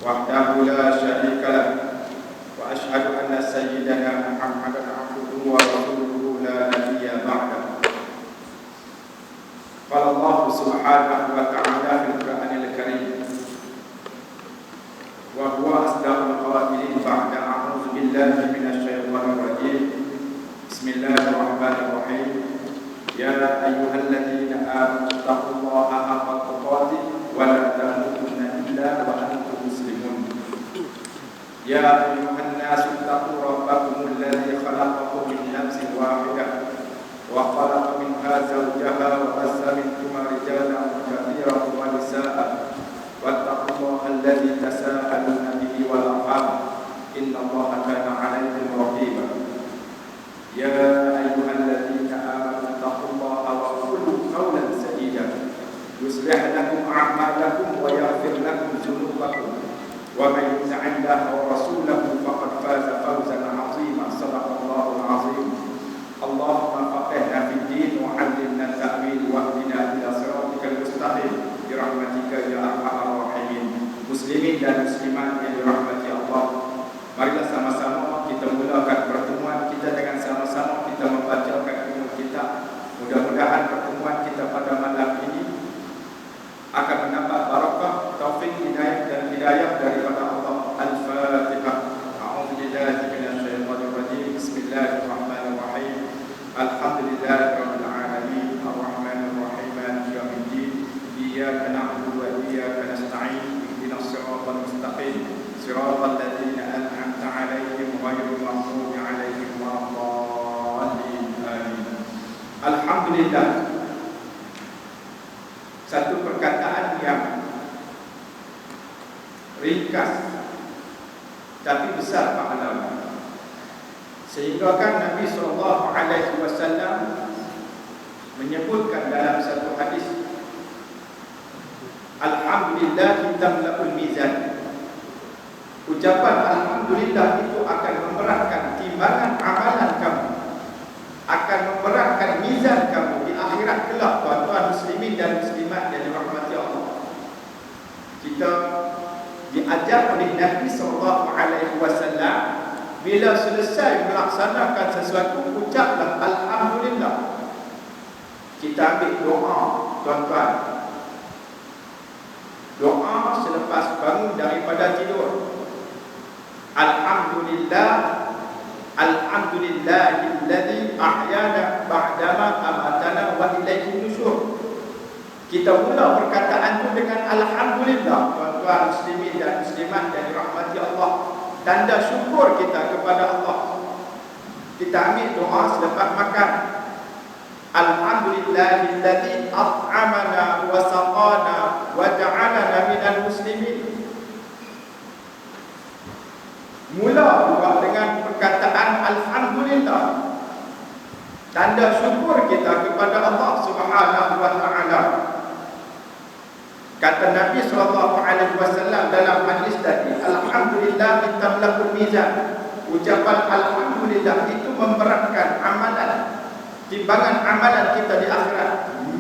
وحده لا شريك له وأشهد أن سيدنا محمدا عبده ورسوله لا نبي بعده. قال الله سبحانه وتعالى في القرآن الكريم وهو أصدق القائلين بعد أعوذ بالله من الشيطان الرجيم بسم الله الرحمن الرحيم يا أيها الذين آمنوا اتقوا الله حق تقاته ولا تموتن إلا وأنتم مسلمون يا أيها الناس اتقوا ربكم الذي خلقكم من نفس واحدة وخلق منها زوجها وبث منهما رجالا كثيرا ونساء واتقوا الله الذي تساءلون به والأرحام إن الله كان عليكم رقيبا يا أيها الذين آمنوا اتقوا الله وقولوا قولا سديدا يصلح لكم أعمالكم ويغفر لكم ذنوبكم ومن يطع الله ورسوله فقد فاز فوزا عظيما صدق الله العظيم. اللهم فقهنا في الدين وعلمنا التأويل واهدنا إلى صراطك المستقيم برحمتك يا أرحم الراحمين. Muslimin dan muslimat yang dirahmati Allah, marilah sama-sama kita mulakan pertemuan kita dengan sama-sama kita membacakan ilmu kita. Mudah-mudahan pertemuan kita pada malam ini akan mendapat barakah, taufik, hidayah dan hidayah daripada Allah. Al-Fatihah. A'udzubillahi minasyaitonir rajim. Bismillahirrahmanirrahim. Alhamdulillahirabbil alamin. Arrahmanir rahim. Maliki yaumiddin. Iyyaka na'budu wa iyyaka nasta'in. Ihdinas siratal mustaqim. Siratal ladzina an'amta 'alaihim ghairil maghdubi 'alaihim waladdallin. Amin. Alhamdulillah. Satu perkataan yang ringkas tapi besar maknanya. Sehingga kan Nabi SAW menyebutkan dalam satu hadis, Alhamdulillah tamla'ul mizan. Ucapan Alhamdulillah itu akan memberatkan timbangan amalan kamu, akan memberatkan mizan kamu di akhirat kelak. Tuan-tuan muslimin dan muslimat yang dirahmati Allah, kita diajar oleh Nabi SAW, bila selesai melaksanakan sesuatu, ucaplah Alhamdulillah. Kita ambil doa, tuan-tuan. Doa selepas bangun daripada tidur. Alhamdulillah, Alhamdulillahilladzi ahyana ba'dama amatana wa ilaihi nusyur. Kita mula perkataan itu dengan Alhamdulillah. Tuan-tuan muslimin dan muslimat yang dirahmati Allah, tanda syukur kita kepada Allah. Kita ambil doa selepas makan. Alhamdulillahilladzi at'amana wa saqana wa ja'alana minal muslimin. Mula juga dengan perkataan Alhamdulillah, tanda syukur kita kepada Allah Subhanahu wa ta'ala. Kata Nabi SAW dalam hadis tadi, Alhamdulillah tamla'ul mizan. Ucapan Alhamdulillah itu memberatkan amalan, timbangan amalan kita di akhirat,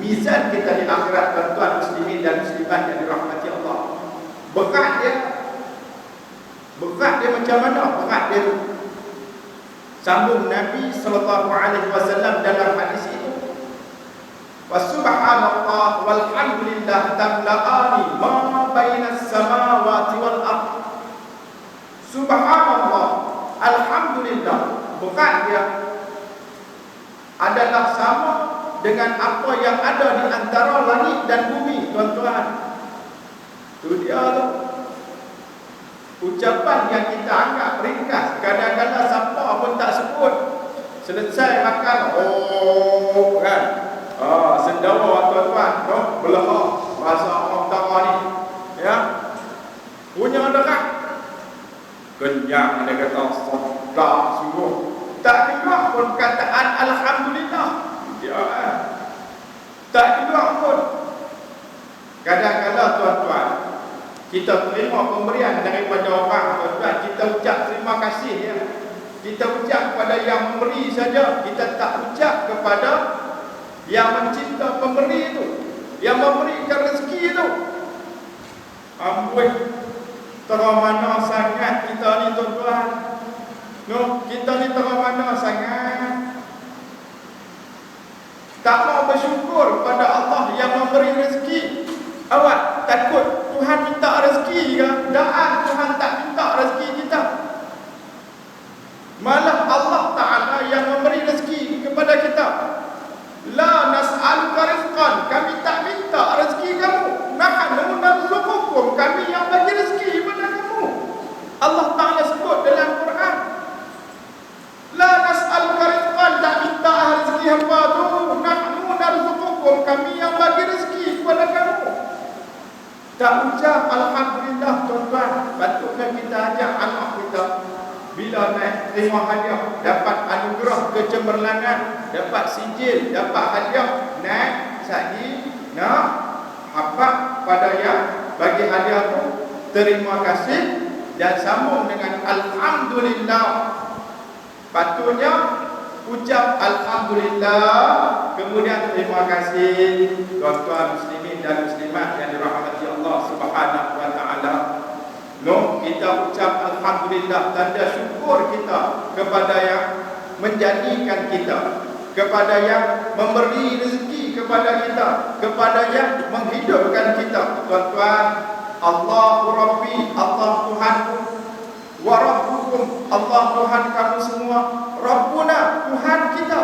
mizan kita di akhirat. Tuan-tuan muslimin dan muslimat yang dirahmati Allah, berat dia. Berat dia macam mana? Berat dia tu. Sambung Nabi SAW dalam hadis itu, wa subhanallah walhamdulillah tamla'ani ma bainas samawati wal ardh. Subhanallah, alhamdulillah, berat dia adalah sama dengan apa yang ada di antara langit dan bumi. Tuan-tuan, itu dia tu. Ucapan yang kita anggap ringkas, kadang-kadang siapa pun tak sebut. Selesai makan, oh kan, sendawa tuan-tuan, belahak bahasa orang Utara ni, ya, punya dekat, kenyang dia kata, sedap sungguh. Tak juga pun kataan Alhamdulillah, ya, tak juga pun. Kadang-kadang tuan-tuan, kita terima pemberian daripada orang, tuan-tuan, kita ucap terima kasih, ya. Kita ucap kepada yang memberi saja, kita tak ucap kepada yang mencipta pemberi itu, yang memberikan rezeki itu. Amboi, Teramana sangat kita ni tuan-tuan. No, kita ni teramana sangat. Tak mau bersyukur pada Allah yang memberi rezeki. Awak takut Tuhan minta rezeki ke? Dah Tuhan tak minta rezeki kita. Malah Allah Ta'ala yang memberi rezeki kepada kita. La nas'aluka rizqan, kami tak minta rezeki kamu. Nahnu narzuqukum, kami yang bagi rezeki kepada kamu. Allah Ta'ala sebut dalam Quran. La nas'aluka rizqan, tak minta rezeki hamba tu. Nahnu narzuqukum, kami yang bagi rezeki kepada kamu. Tak ucap alhamdulillah tuan-tuan. Patutnya kita ajak anak kita bila naik terima hadiah, dapat anugerah kecemerlangan, dapat sijil, dapat hadiah, naik sekali nak habaq pada yang bagi hadiah tu, terima kasih dan sambung dengan alhamdulillah. Patutnya ucap alhamdulillah, kemudian terima kasih. Tuan-tuan muslimin dan muslimat yang dirahmati Allah Subhanahu wa taala. No, kita ucap alhamdulillah, tanda syukur kita kepada yang menjadikan kita, kepada yang memberi rezeki kepada kita, kepada yang menghidupkan kita. Tuan-tuan, Allahu Rabbi, Allah Tuhanku, wa Rabbukum, Allah Tuhan kamu semua, Rabbuna, Tuhan kita,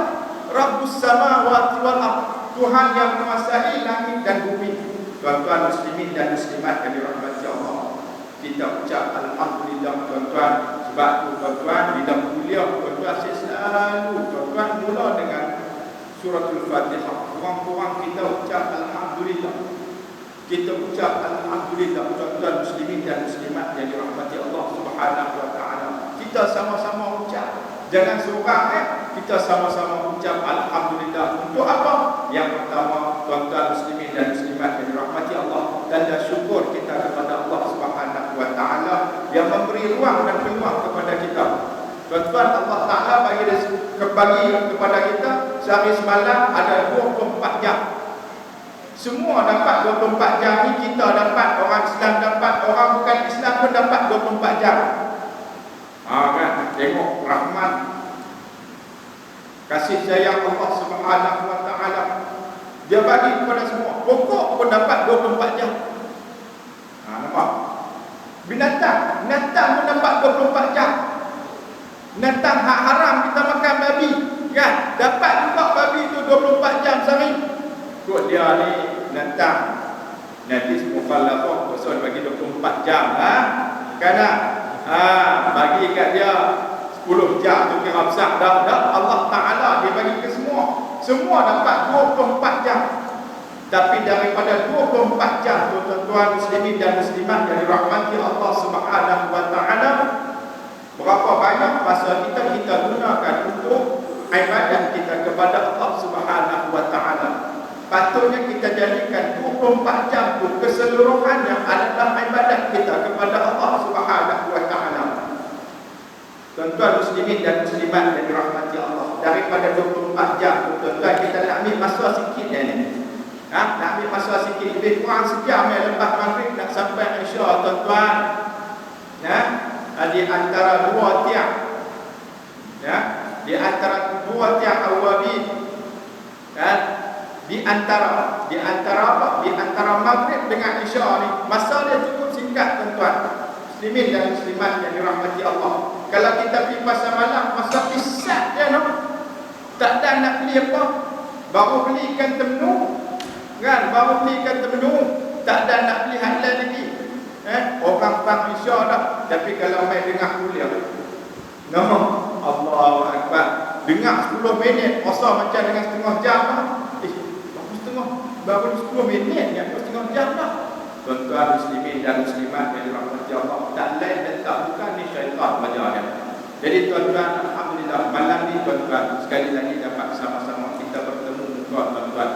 Rabbus samawati wal ardh, Tuhan yang menguasai langit dan bumi. Tuan-tuan muslimin dan muslimat yang dirahmati Allah, kita ucap alhamdulillah tuan-tuan. Sebab tu tuan-tuan, bila kuliah tuan-tuan, saya selalu tuan-tuan mula dengan suratul Fatihah. Kurang-kurang kita ucap alhamdulillah. Kita ucap alhamdulillah tuan-tuan muslimin dan muslimat yang dirahmati Allah Subhanahu wa taala. Kita sama-sama ucap. Jangan seorang kita sama-sama ucap alhamdulillah. Untuk apa? Yang pertama, tuan-tuan muslimin dan muslimat yang dirahmati Allah, tanda syukur kita kepada Allah Subhanahu wa taala yang memberi ruang dan peluang kepada kita. Tuan-tuan, Allah Taala bagi kepada kita sehari semalam ada 24 jam. Semua dapat 24 jam ni, kita dapat, orang Islam dapat, orang bukan Islam pun dapat 24 jam. Kan, tengok rahmat kasih sayang Allah Subhanahu wa taala. Dia bagi kepada semua. Pokok pun dapat 24 jam. Nampak? Binatang pun dapat 24 jam. Binatang hak haram kita makan babi, kan? Dapat juga babi tu 24 jam sehari. Kod dia ni binatang najis mukallafah, pasal bagi 24 jam kan? Bagi kat dia 10 jam tu kira besar dah. Allah Ta'ala dia bagi ke semua. Semua dapat 24 jam. Tapi daripada 24 jam tu tuan-tuan muslimin dan muslimat yang dirahmati Allah Subhanahu wa taala, berapa banyak masa kita gunakan untuk ibadat kita kepada Allah Subhanahu wa taala. Patutnya kita jadikan 24 jam tu keseluruhannya adalah ibadat kita kepada Allah Subhanahu wa taala. Tuan-tuan muslimin dan muslimat yang dirahmati Allah, daripada 24 jam tu tuan-tuan, kita nak ambil masa sikit ni. Nak ambil masa sikit, lebih kurang sejam lepas maghrib nak sampai Isya tuan-tuan. Di antara dua tiang, di antara dua tiang awabin, di antara apa? Di antara maghrib dengan Isya ni, masa dia cukup singkat tuan-tuan muslimin dan muslimat yang dirahmati Allah. Kalau kita pergi pasar malam, masa pisat dia tak ada nak beli apa, baru beli ikan temenu, kan? Baru beli ikan temenu, tak ada nak beli halal lagi. Orang faham Isya dah. Tapi kalau mai dengar kuliah, Allahu Akbar, dengar 10 minit rasa macam dengan setengah jam baru 10 minit yang setengah jam dah. Tuan-tuan muslimin dan muslimat yang dirahmati Allah, tak lain dan tak bukan ni syaitan belajar dia. Jadi tuan-tuan, alhamdulillah malam ni tuan-tuan sekali lagi dapat sama-sama kita bertemu muka tuan-tuan.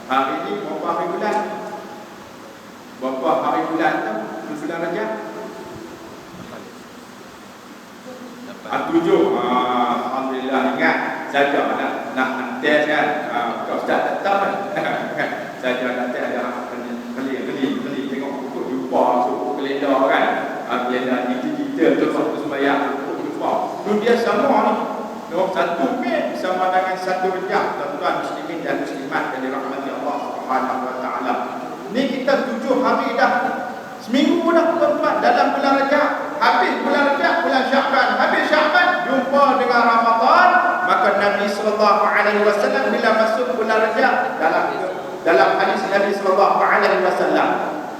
Hari ni berapa hari bulan? Berapa hari bulan tu? Bulan Rajab? 7. Alhamdulillah, ingat saja nak hantar kan. Kau Ustaz datang kan. Saja nanti ada beli tengok buku jumpa suku kelenda kan. Dia Satu min sama dengan satu jam, tuan-tuan muslimin dan muslimat yang dirahmati Allah Subhanahu wa taala. Ni kita 7 hari dah. Seminggu dah tuan-tuan dalam bulan Rajab. Habis bulan Rajab, bulan Syaban. Habis Syaban jumpa dengan Ramadan. Maka Nabi sallallahu alaihi wasallam bila masuk bulan Rajab dalam hadis Nabi sallallahu alaihi wasallam,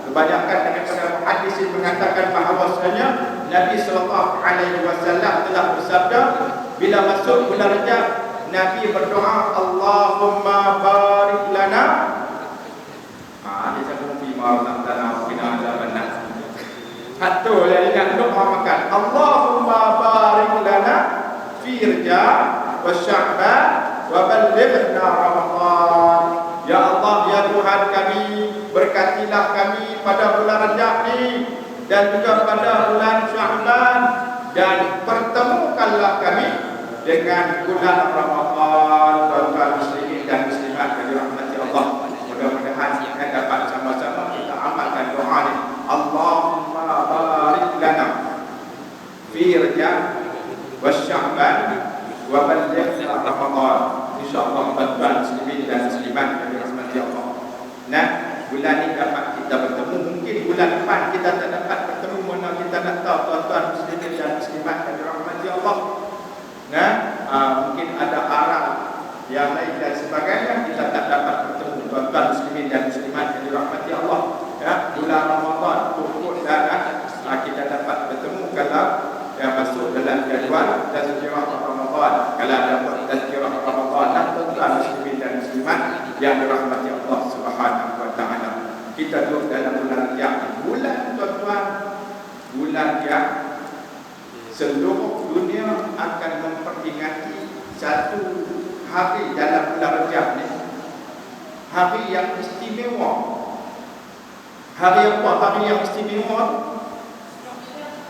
kebanyakan daripada hadis ini mengatakan bahawasanya Nabi sallallahu alaihi wasallam telah bersabda, bila masuk bulan Rajab Nabi berdoa, Allahumma barik lana. Dia cakap fi ma razaqtana wa qina adzabannar. Satu yang ingat doa makan, Allahumma barik lana fi Rajab wa Sya'ban wa ballighna Ramadan. Ya Allah, ya Tuhan kami, berkatilah kami pada bulan Rajab ni dan juga pada bulan Sya'ban, dan pertemukanlah kami dengan bulan Ramadan. Tuan-tuan muslimin dan muslimat yang dirahmati Allah, mudah-mudahan kita dapat sama-sama kita amalkan doa ni. Allahumma barik lana fi Rajab wa Sya'ban wa ballighna Ramadan. InsyaAllah tuan-tuan muslimin dan muslimat yang dirahmati Allah. Nah, bulan ni dapat kita bertemu. Mungkin bulan depan kita tak dapat bertemu, mana kita nak tahu tuan-tuan muslimin dan muslimat yang dirahmati Allah. Nah, mungkin ada arah yang lain dan sebagainya, kita tak dapat bertemu tuan-tuan muslimin dan muslimat yang dirahmati Allah. Ya, bulan Ramadan pokok dah kita dapat bertemu kalau yang masuk dalam jadual tazkirah Ramadan. Kalau dapat tazkirah Ramadan, tuan-tuan muslimin dan muslimat yang dirahmati Allah Subhanahu wa taala. Kita duduk dalam bulan Rajab. Bulan tuan-tuan, bulan yang seluruh dunia akan memperingati satu hari dalam bulan Rajab ni. Hari yang istimewa. Hari apa? Hari yang istimewa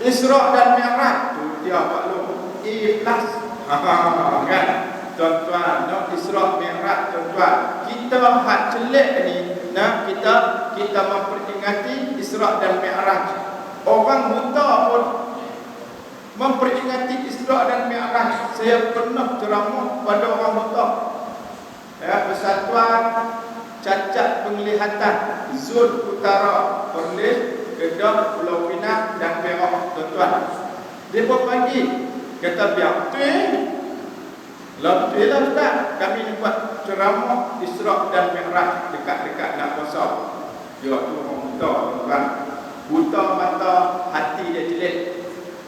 Isra dan Mi'raj. Tu dia maklum ikhlas. Kan? Tuan-tuan, no, Isra Mi'raj tuan-tuan. Kita hak celik ni, nah, kita memperingati Isra dan Mi'raj. Orang buta pun memperingati Isra dan Mi'raj. Saya pernah ceramah pada orang buta. Ya, Persatuan Cacat Penglihatan Zon Utara, Perlis, Kedah, Pulau Pinang dan Perak, tuan-tuan. Dia pun pagi kata biar betul lah Ustaz, kami buat ceramah Isra dan Mi'raj dekat-dekat nak puasa. Dia tu orang buta, tuan-tuan. Buta mata, hati dia jelek.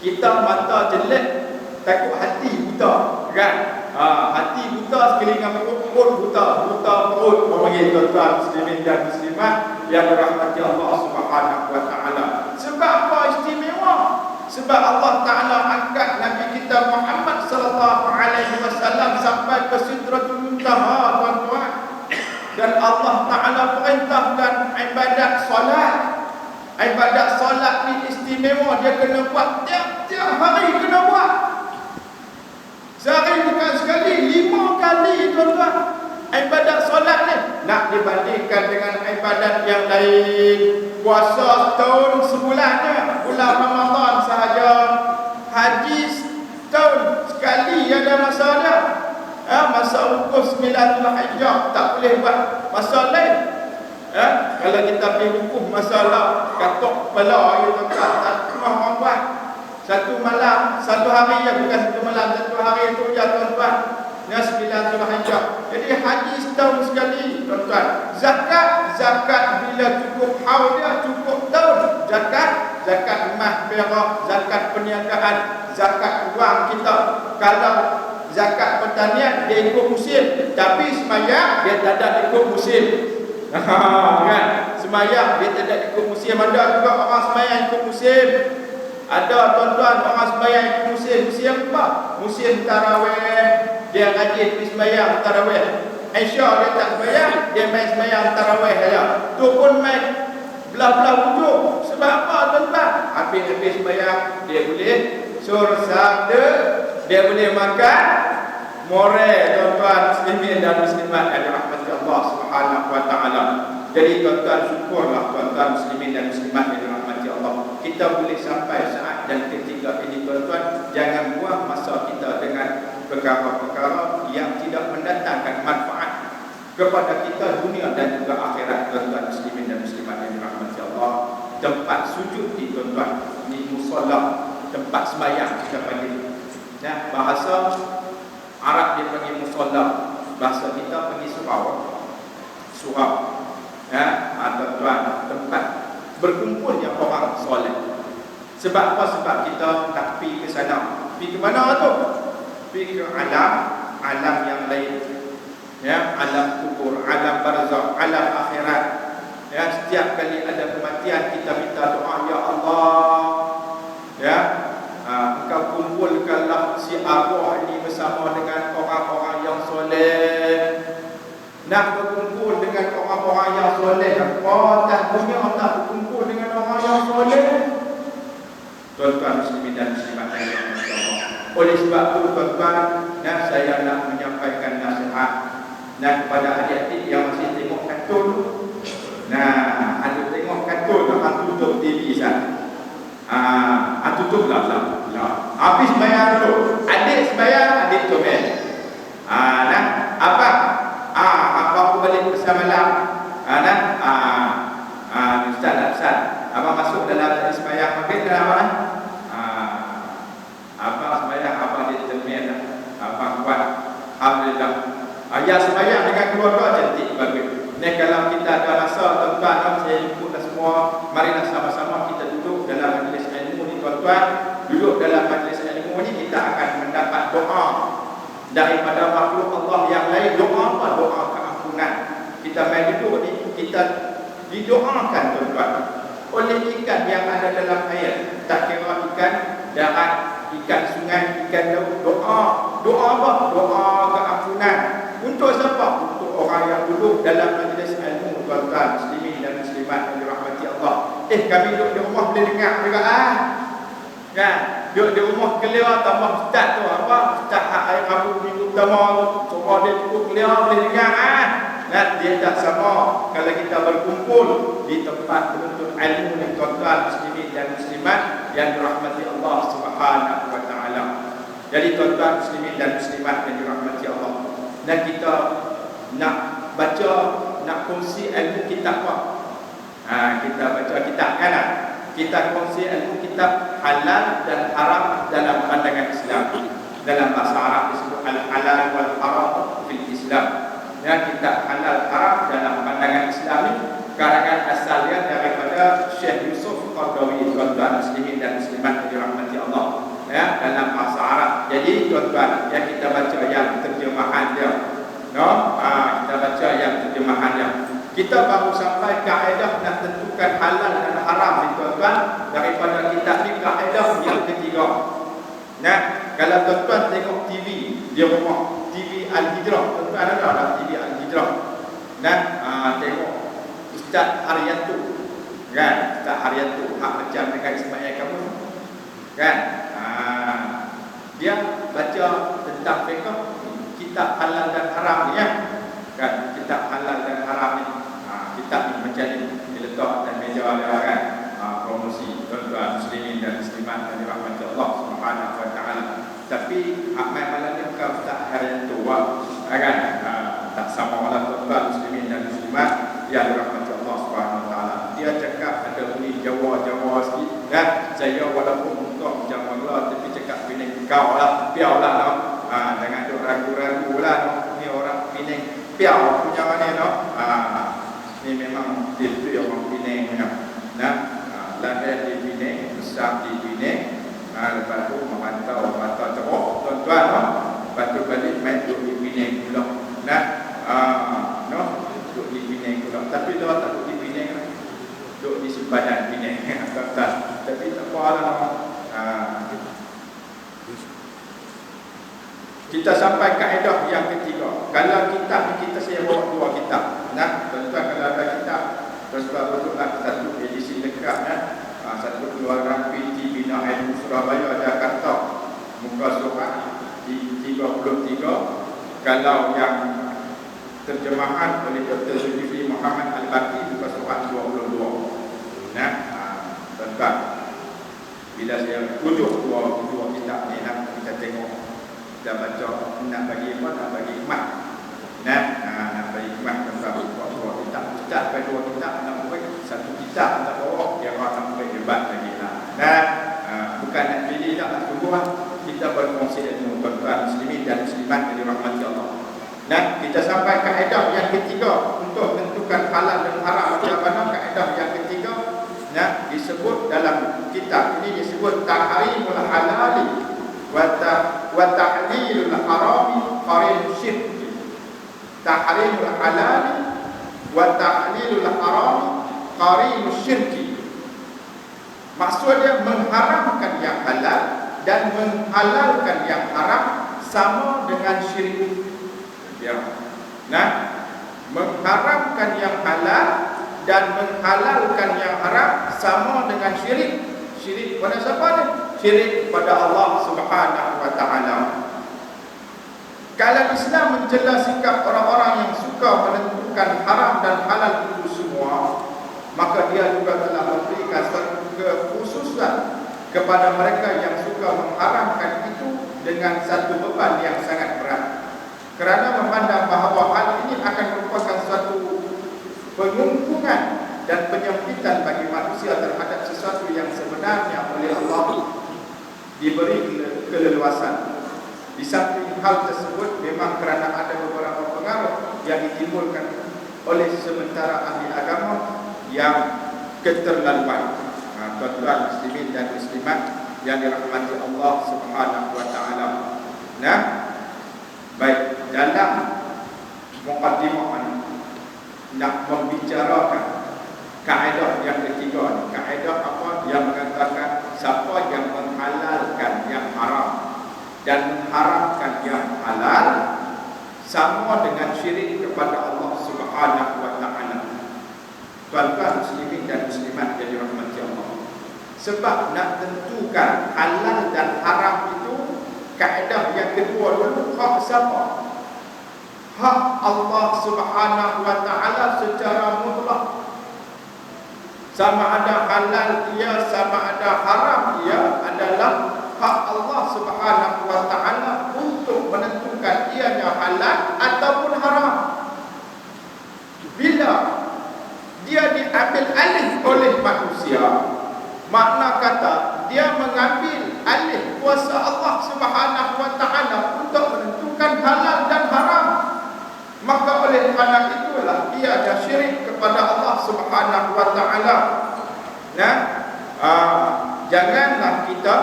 Kita mata jelek, takut hati buta, kan? Hati buta sekeliling perut buta, buta perut. Orang panggil tuan-tuan muslimin dan muslimat yang dirahmati Allah Subhanahu wa taala. Sebab apa istimewa? Sebab Allah Taala angkat Nabi kita Muhammad sallallahu alaihi wasallam sampai ke Sidratul Muntaha, tuan-tuan. Dan Allah Taala perintahkan ibadat solat. Ibadat solat ni istimewa, dia kena buat tiap-tiap hari kena buat. Sehari bukan sekali, 5 kali tuan-tuan. Ibadat solat ni nak dibandingkan dengan ibadat yang lain. Puasa setahun sebulannya, bulan Ramadan sahaja. Haji setahun sekali ada masa dia. Masa wukuf 9 Zulhijjah tak boleh buat masa lain. Kalau kita pergi wukuf masalah katok kepala itu tak orang buat. Satu malam, satu hari ya, bukan satu malam, satu hari itu ya tuan-tuan. 9 Zulhijjah. Jadi haji setahun sekali, tuan-tuan. Zakat bila cukup haul dia, cukup tahun. Zakat emas, perak, zakat perniagaan, zakat wang kita. Kalau zakat pertanian dia ikut musim, tapi sembahyang dia tak ada ikut musim. Kan? Sembahyang dia tak ada ikut musim. Ada juga orang sembahyang ikut musim. Ada tuan-tuan orang sembahyang ikut musim. Musim apa? Musim tarawih. Dia rajin pergi sembahyang tarawih. Aisyah dia tak sembahyang, dia main sembahyang tarawih saja. Tu pun main belah-belah wujud. Sebab apa tuan-tuan? Habis sembahyang dia boleh suruh sabda, dia boleh makan more, tuan-tuan muslimin dan muslimat yang dirahmati Allah Subhanahu wa taala. Jadi tuan-tuan syukurlah tuan-tuan muslimin dan muslimat yang dirahmati Allah. Kita boleh sampai saat dan ketika ini tuan-tuan, jangan buang masa kita dengan perkara-perkara yang tidak mendatangkan manfaat kepada kita dunia dan juga akhirat. Tuan-tuan muslimin dan muslimat yang dirahmati Allah, tempat sujud di tuan-tuan ni musalla, tempat sembahyang kita panggil. Ya, bahasa Arab dia panggil musalla, bahasa kita panggil surau. Ya, tuan-tuan, tempat berkumpulnya orang soleh. Sebab apa? Sebab kita nak pergi ke sana. Pergi ke mana tu? Pergi ke alam yang lain. Ya, alam kubur, alam barzakh, alam akhirat. Ya, setiap kali ada kematian kita minta doa, ya Allah, ya, engkau kumpulkanlah si arwah ini bersama dengan orang-orang yang soleh. Nak berkumpul dengan orang-orang yang soleh. Apa takutnya tak berkumpul dengan orang yang soleh? Tuan-tuan muslimin dan muslimat yang dirahmati Allah. Oleh sebab itu tuan-tuan, saya nak menyampaikan nasihat kepada adik-adik yang masih tengok kartun. Ada tengok kartun, tutup TV sah. Tutuplah. Habis sembahyang dulu. Adik sembahyang, adik comel. Apa aku balik bersama malam. Ustaz, abang masuk dalam sembahyang maghrib dalam mana? Abang sembahyang, abang dia cermin, abang kuat. Alhamdulillah. Ya, sembahyang dengan keluarga cantik bagus. Ni kalau kita ada masa tuan-tuan, saya jemputlah semua, marilah sama-sama kita duduk dalam majlis ilmu ni tuan-tuan. Duduk dalam majlis ilmu ni kita akan mendapat doa daripada makhluk Allah yang lain. Doa apa? Doa keampunan. Kita main duduk ni, kita didoakan tuan-tuan oleh ikan yang ada dalam air. Tak kira ikan darat, ikan sungai, ikan laut. Doa apa? Doa keampunan. Untuk siapa? Untuk orang yang duduk dalam majlis ilmu tuan-tuan muslimin dan muslimat yang dirahmati Allah. Kami duduk di rumah boleh dengar juga kan? Duduk di rumah kelia tambah ustaz tu apa? Ustaz air Rabu minggu pertama tu semua dia cukup kelia boleh dengar dia tak sama kalau kita berkumpul di tempat penuntut ilmu ni tuan-tuan muslimin dan muslimat yang dirahmati Allah Subhanahu wa taala. Jadi tuan-tuan muslimin dan muslimat yang dirahmati Allah, dan kita nak baca, nak kongsi ilmu kitab apa? Kita baca kitab kan? Kita kongsi ilmu kitab halal dan haram dalam pandangan Islam. Dalam bahasa Arab disebut al-halal wal haram fil Islam. Ya, kitab halal haram dalam pandangan Islam ni karangan asalnya daripada Syekh Yusuf Qardawi, tuan-tuan muslimin dan muslimat yang dirahmati Allah. Ya, dalam bahasa Arab. Jadi tuan-tuan, yang kita baca yang terjemahan dia. Kita baca yang terjemahan dia. Kita baru sampai kaedah nak tentukan halal dan haram ni tuan-tuan daripada kitab ni, kaedah yang ketiga. Kalau tuan-tuan tengok TV di rumah, TV Al-Hijrah, tuan-tuan ada tak TV Al-Hijrah? Tengok Ustaz Haryanto kan? Ustaz Haryanto hak macam dengan Ismail kamu kan? Dia baca tentang fiqh kitab halal dan haram ni kan? Kitab halal dan haram ni, kitab ni macam ni diletak atas meja dia kan? Promosi tuan-tuan muslimin dan muslimat yang dirahmati Allah Subhanahu wa taala. Tapi amal malamnya bukan Ustaz Haryanto kan? Tak sama lah tuan-tuan muslimin dan muslimat yang dirahmati Allah Subhanahu wa taala. Dia cakap ada bunyi Jawa sikit kan? Saya walaupun untuk macam Allah tapi cakap Penang kau lah, biarlah jangan duk ragu-ragu lah ni orang Penang piau punya ni ni memang itu orang Penang lahir di Penang, besar di Penang, lepas tu merantau cerok tuan-tuan lepas tu balik main duduk di Penang pula duduk di Penang pula, tapi dia tak duduk di Penang, duduk di sempadan Penang tuan-tuan, tapi tak apa lah. Kita sampai kaedah yang ketiga. Kalau kitab ni kita saya bawa dua kitab. Tuan-tuan kalau ada kitab, terus betul satu edisi dekat satu keluaran PT Bina Ilmu Surabaya Jakarta, muka surat 33. Kalau yang terjemahan oleh Dr. Zulkifli Muhammad Al-Baqi, muka surat 22. Tuan-tuan, bila saya ujuk dua kitab ni kita tengok dah baca nak bagi apa, nak bagi hikmat. Nak bagi hikmat tentang dua kitab. Kitab pada dua kitab nak buat satu kitab tak bawa dia orang nak hebat lagi lah. Bukan nak pilih tak sungguh kita berkongsi ilmu tuan-tuan muslimin dan muslimat yang dirahmati Allah. Kita sampai kaedah yang ketiga untuk menentukan halal dan haram. Macam mana kaedah yang ketiga? Disebut dalam kitab ini disebut tahrimul halali wa tahlilul harami qarin syirk. Tahrimul halali wa tahlilul harami qarin syirk. Maksudnya mengharamkan yang halal dan menghalalkan yang haram sama dengan syirik. Mengharamkan yang halal dan menghalalkan yang haram sama dengan syirik. Syirik pada siapa ni? Syirik pada Allah Subhanahu wa taala. Kalau Islam mencela sikap orang-orang yang suka menentukan haram dan halal itu semua, maka dia juga telah memberikan satu kekhususan kepada mereka yang suka mengharamkan itu dengan satu beban yang sangat berat. Kerana memandang bahawa hal ini akan merupakan suatu pengungkungan dan penyempitan bagi manusia terhadap sesuatu yang sebenarnya oleh Allah diberi keleluasan. Di samping hal tersebut, memang kerana ada beberapa pengaruh yang ditimbulkan oleh sementara ahli agama yang keterlaluan. Tuan-tuan muslimin dan muslimat yang dirahmati Allah Subhanahu wa taala. Baik, dalam muqaddimah nak membicarakan kaedah yang ketiga. Kaedah apa? Yang mengatakan siapa yang menghalalkan yang haram dan mengharamkan yang halal sama dengan syirik kepada Allah Subhanahu wa taala. Tuan-tuan muslimin dan muslimat yang dirahmati Allah. Sebab nak tentukan halal dan haram itu, kaedah yang kedua dulu, hak siapa? Hak Allah Subhanahu wa taala secara mutlak. Sama ada halal dia, sama ada haram dia, adalah hak Allah Subhanahu wa taala untuk menentukan ianya halal ataupun haram. Bila dia diambil alih oleh manusia, makna kata dia mengambil alih kuasa Allah Subhanahu wa taala untuk menentukan halal dan haram. Maka oleh kerana itulah dia ada syirik kepada Allah Subhanahu wa taala. Janganlah kita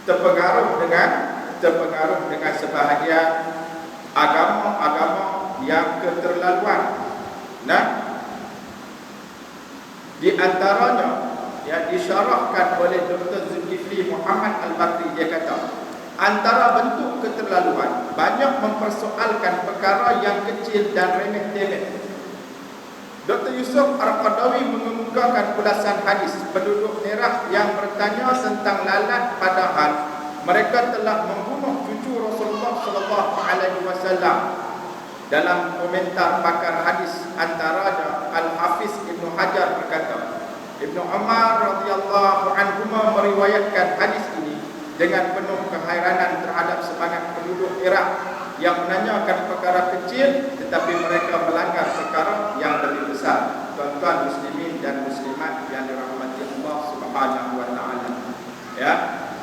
terpengaruh dengan sebahagian agama-agama yang keterlaluan. Di antaranya yang disyarahkan oleh Dr. Zulkifli Muhammad Al-Bakri, dia kata antara bentuk keterlaluan banyak mempersoalkan perkara yang kecil dan remeh-temeh. Dr. Yusuf Al-Qadawi mengemukakan ulasan hadis penduduk merah yang bertanya tentang lalat, padahal mereka telah membunuh cucu Rasulullah SAW. Dalam komentar pakar hadis antaranya Al-Hafiz Ibnu Hajar berkata, Ibnu Umar radhiyallahu anhuma meriwayatkan hadis ini dengan penuh kehairanan terhadap semangat penduduk Iraq yang menanyakan perkara kecil tetapi mereka melanggar perkara yang lebih besar. Tuan-tuan muslimin dan muslimat yang dirahmati Allah Subhanahu wa taala.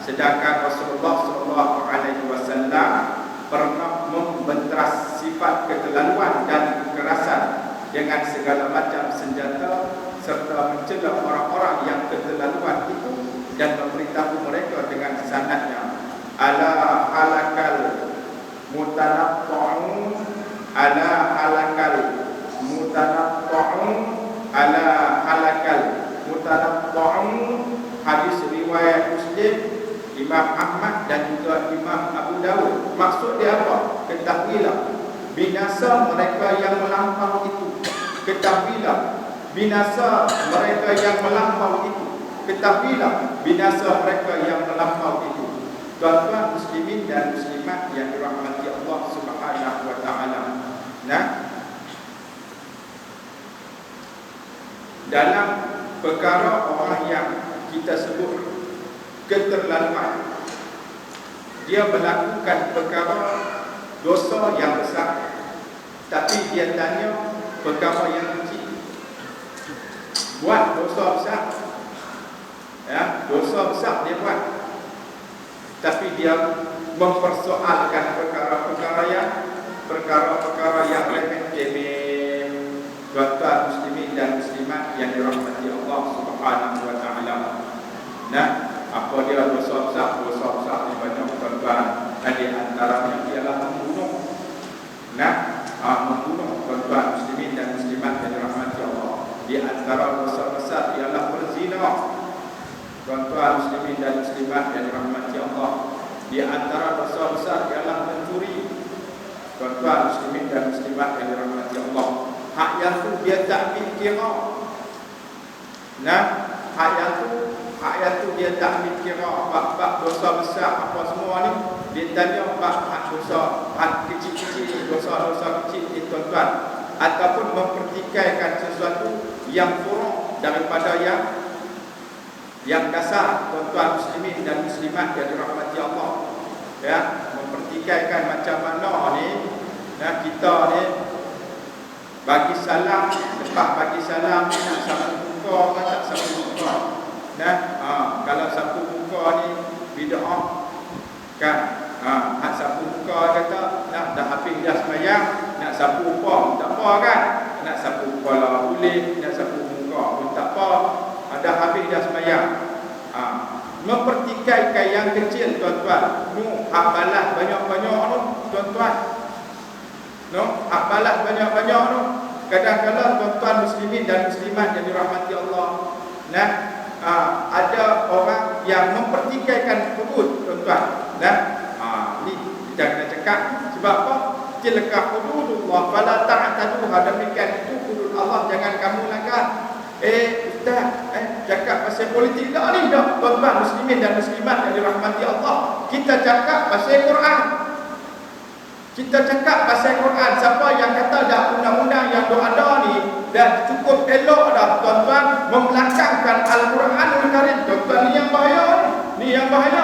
Sedangkan Rasulullah SAW pernah membenteras sifat keterlaluan dan kekerasan dengan segala macam senjata serta mencela orang-orang yang keterlaluan itu dan memberitahu mereka dengan sanadnya, ala halakal mutanatta'un, ala halakal mutanatta'un, ala halakal mutanatta'un. Hadis riwayat Muslim, Imam Ahmad dan juga Imam Abu Dawud. Maksud dia apa? Ketahuilah binasa mereka yang melampau itu. Ketahuilah binasa mereka yang melampau itu. Ketahuilah binasa mereka yang melampau itu. Tuan-tuan muslimin dan muslimat yang dirahmati Allah Subhanahu wa taala. Dalam perkara orang yang kita sebut keterlaluan, dia melakukan perkara dosa yang besar, tapi dia tanya perkara yang kecil. Buat dosa besar, ya, dosa besar dia buat, tapi dia mempersoalkan perkara-perkara yang remeh-temeh. Tuan-tuan muslimin dan muslimat yang dirahmati Allah Subhanahu wa taala. Nah, apa dia dosa besar? Dosa besar ni banyak, tuan-tuan. Di antaranya ialah membunuh. Nah, membunuh, tuan-tuan muslimin dan muslimat yang dirahmati Allah. Di antara dosa besar ialah berzina. Tuan-tuan muslimin dan muslimat yang dirahmati Allah. Di antara dosa besar ialah mencuri. Tuan-tuan muslimin dan muslimat yang dirahmati Allah. Hak yang tu dia tak kira. Nah, hak yang tu dia tak kira bab dosa besar apa semua ni. Dia tanya bab hak dosa, hak kecil-kecil, dosa-dosa kecil ni, tuan-tuan. Ataupun mempertikaikan sesuatu yang furu' daripada yang dasar, tuan-tuan muslimin dan muslimat yang dirahmati Allah. Ya, mempertikaikan macam mana ni. Nah, kita ni bagi salam, lepas bagi salam nak sapu muka ke tak sapu muka. Nah, kalau sapu muka ni bid'ah kan. Hak sapu muka kata nak dah habis dah sembahyang, nak sapu apa tak apa kan. Nak sapu kepala boleh, nak sapu muka pun tak apa. Dah habis dah sembahyang. Mempertikaikan yang kecil, tuan-tuan. Hak balas banyak-banyak tu, tuan-tuan. Hak balas banyak-banyak tu. Kadang-kadang tuan-tuan muslimin dan muslimat yang dirahmati Allah. Nah, ada orang yang mempertikaikan hudud, tuan-tuan. Nah, ni kita kena cakap. Sebab apa? Tilka hududullah fala ta'taduha. Demikian itu hudud Allah, jangan kamu langgar. Ustaz, cakap pasal politik dah ni dah, tuan-tuan muslimin dan muslimat yang dirahmati Allah. Kita cakap pasal Quran. Kita cakap pasal Quran. Siapa yang kata dah undang-undang yang ada ni dah cukup elok dah, tuan-tuan, membelakangkan Al-Quranul Karim, tuan-tuan, ni yang bahaya ni. Ni yang bahaya.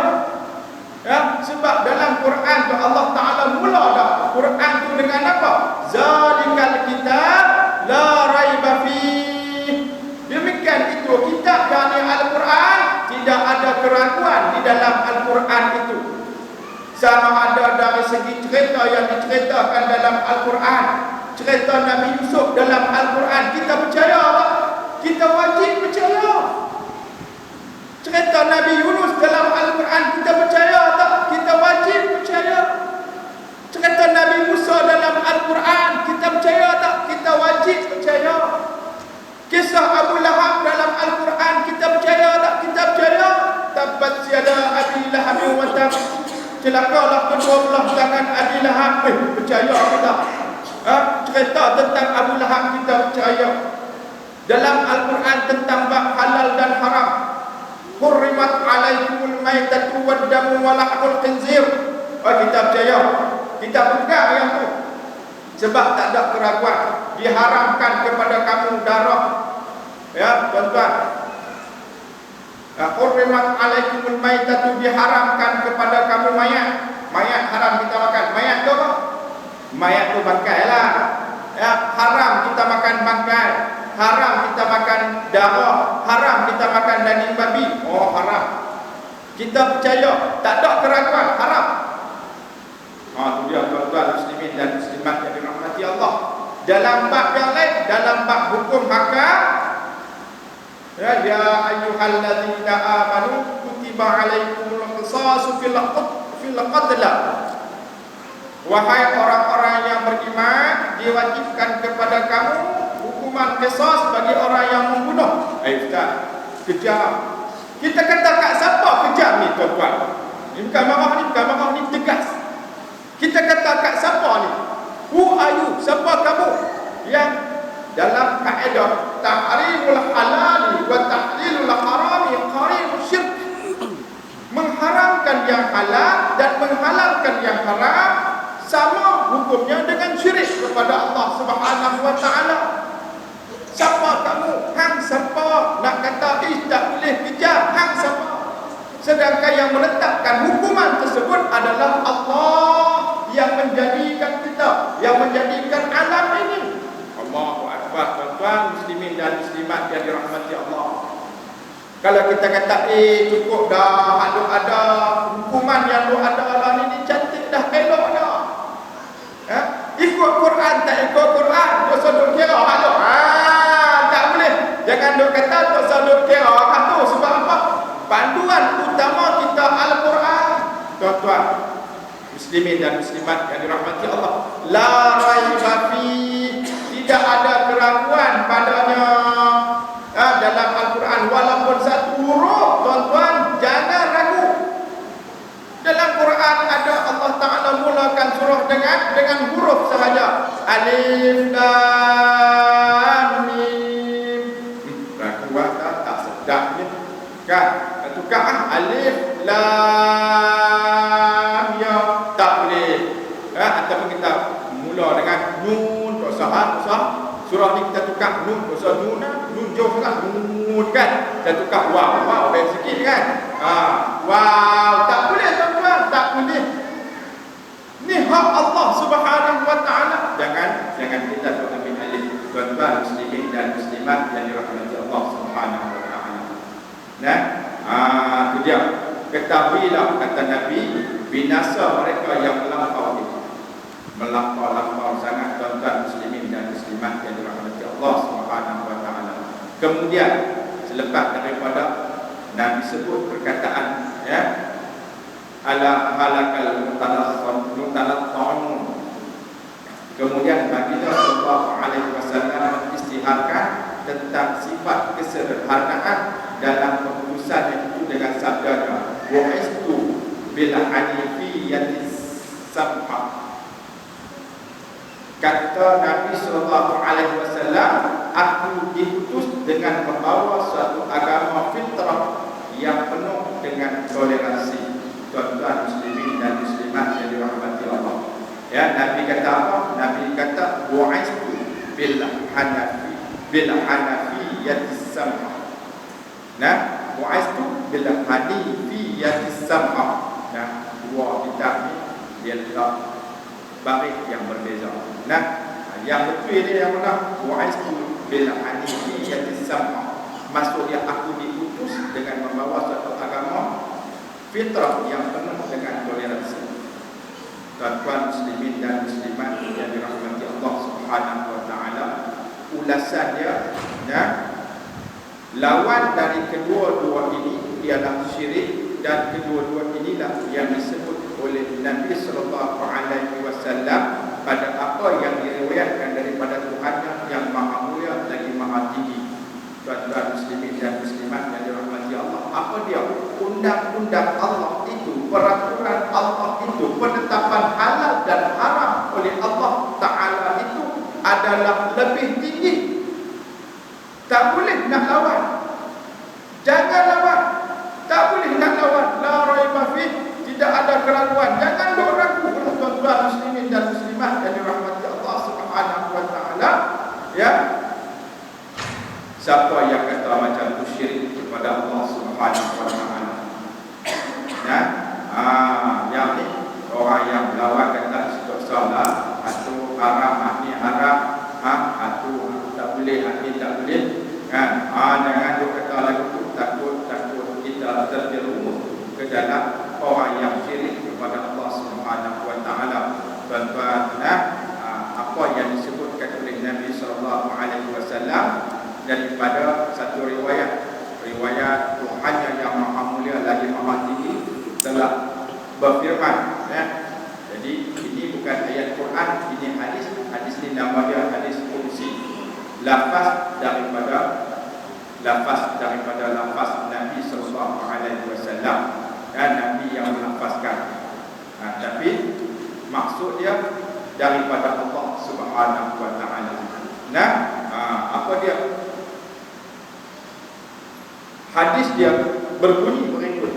Ya, sebab dalam Quran tu Allah Taala mula dah Quran tu dengan apa? Zalikal kitab la raiba fihi. Demikian itu kitab yakni Al-Quran, tidak ada keraguan di dalam Al-Quran itu. Sama ada dari segi cerita yang diceritakan dalam Al-Quran, cerita Nabi Yusuf dalam Al-Quran, kita percaya tak? Kita wajib percaya. Cerita Nabi Yunus dalam Al-Quran, kita percaya tak? Kita wajib percaya. Cerita Nabi Musa dalam Al-Quran, kita percaya tak? Kita wajib percaya. Kisah Abu Lahab dalam Al-Quran, kita percaya tak? Kita percaya. Tabbat yada Abi Lahab wa tab. Celakalah kedua belah tangan Abi Lahab. Percaya kita. Cerita tentang Abu Lahab, kita percaya. Dalam Al-Quran tentang bab halal dan haram. Hurrimat alaikumul maitatu wad damu wa lahmul khinzir. Kita percaya. Kita pegang yang tu. Sebab tak ada keraguan. Diharamkan kepada kamu darah. Ya, tuan-tuan. Hurrimat alaikumul maitatu, diharamkan kepada kamu mayat. Mayat haram kita makan. Mayat tu apa? Mayat tu bangkai lah. Ya, haram kita makan bangkai. Haram kita makan darah. Haram kita makan daging babi. Oh, haram. Kita percaya. Tak ada keraguan. Haram. Itu dia, tuan-tuan muslimin dan muslimat yang dirahmati Allah. Dalam bab yang lain, dalam bab hukum hakam, ya ayyuhalladzina amanu kutiba alaikumul qisasu fil qatl. Wahai orang-orang yang beriman, diwajibkan kepada kamu hukuman qisas bagi orang yang membunuh. Ustaz, kejam. Kita kata kat siapa kejam ni, tuan-tuan? Ini bukan marah ni, tegas. Kita kata kat siapa ni? Who are you? Siapa kamu? Yang dalam kaedah tahrimul halal wa tahlilul haram qarinul syirk. Mengharamkan yang halal dan menghalalkan yang haram sama hukumnya dengan syirik kepada Allah Subhanahu wa taala. Siapa kamu? Hang siapa nak kata tak boleh kejam? Hang siapa? Sedangkan yang menetapkan hukuman tersebut adalah Allah yang menjadikan kita, yang menjadikan alam ini. Allahu Akbar, tuan-tuan muslimin dan muslimat yang dirahmati Allah. Kalau kita kata cukup dah, ada hukuman yang ada lah ni cantik dah, elok dah. Ikut Quran tak ikut Quran, dosa duk kira tak boleh. Jangan duk kata dosa duk kira tu. Sebab apa? Panduan utama kita Al-Quran. Tuan-tuan muslimin dan muslimat yang dirahmati Allah, la raiba fi, tidak ada keraguan padanya dalam Al-Quran. Walaupun satu huruf, tuan-tuan jangan ragu. Dalam Quran ada Allah Ta'ala mulakan surah dengan huruf sahaja. Alif Lam Mim. Ragu tak sedapnya kan? Tukar alif lam ya, tak boleh. Ataupun kita mula dengan nun, tak sah. Surah ni kita tukar nun, tak sah nun jauh sangat nun kan. Kita tukar wow baik sikit kan. Wow, tak boleh tuan-tuan, tak boleh. Ni hak Allah Subhanahu wa taala. Jangan kita ambil alih, tuan-tuan muslimin dan muslimat yang dirahmati Allah Subhanahu wa taala. Nah, itu dia. Ketahuilah, kata Nabi, binasa mereka yang melampau itu. Melampau sangat, tuan-tuan muslimin dan muslimat yang dirahmati Allah Subhanahu wa taala. Kemudian selepas daripada Nabi sebut perkataan ala halakal mutalaqqun. Kemudian baginda sallallahu alaihi wasallam mengisytiharkan tentang sifat kesederhanaan dalam keputusan itu dengan sabdanya, waistu bil hanifiyyati samha. Kata Nabi sallallahu alaihi wasallam, aku diutus dengan membawa suatu agama fitrah yang penuh dengan toleransi. Tuan-tuan muslimin dan muslimat yang dirahmati Allah. Ya, Nabi kata apa? Nabi kata waistu bil hanafiyyati samha. Nah, wa'aistu bil hanifiyyati samha. Nah, dua kitab ni dia letak baris yang berbeza. Nah, yang betul ini yang mana? Wa'aistu bil hanifiyyati samha. Maksudnya aku diutus dengan membawa satu agama fitrah yang penuh dengan toleransi. Tuan-tuan muslimin dan muslimat yang dirahmati Allah Subhanahu wa taala, ulasannya lawan dari kedua-dua ini ialah syirik, dan kedua-dua inilah yang disebut oleh Nabi sallallahu alaihi wasallam pada apa yang diriwayatkan daripada Tuhannya yang Maha Mulia lagi Maha Tinggi. Tuan-tuan muslimin dan muslimat yang dirahmati Allah, apa dia? Undang-undang Allah itu, peraturan Allah itu, penetapan halal dan haram oleh Allah Ta'ala itu adalah lebih tinggi. Tak boleh nak lawan. Jangan lawan. Tak boleh nak lawan. La raiba fi, tidak ada keraguan. Jangan ragu, tuan-tuan muslimin dan muslimat yang dirahmati Allah Subhanahu wa taala. Ya. Siapa yang kata macam tu syirik kepada Allah Subhanahu wa taala. Ya. Yang ni orang yang lawan kata itu salah, atau haram, ini haram, atau tak boleh, ini tak boleh. Kan? Jangan dia kata lagu tu takut kita terjerumus ke dalam orang yang syirik kepada Allah Subhanahu wa taala. Tuan-tuan, apa yang disebutkan oleh Nabi sallallahu alaihi wasallam daripada satu riwayat Tuhannya yang Maha Mulia lagi Maha Tinggi telah berfirman. Jadi ini bukan ayat Quran, ini hadis. Hadis ini nama dia hadis qudsi. Lafaz daripada lafaz Nabi sallallahu alaihi wasallam, dan Nabi yang melafazkan. Tapi maksud dia daripada Allah Subhanahu wa taala. Nah, apa dia? Hadis dia berbunyi berikut.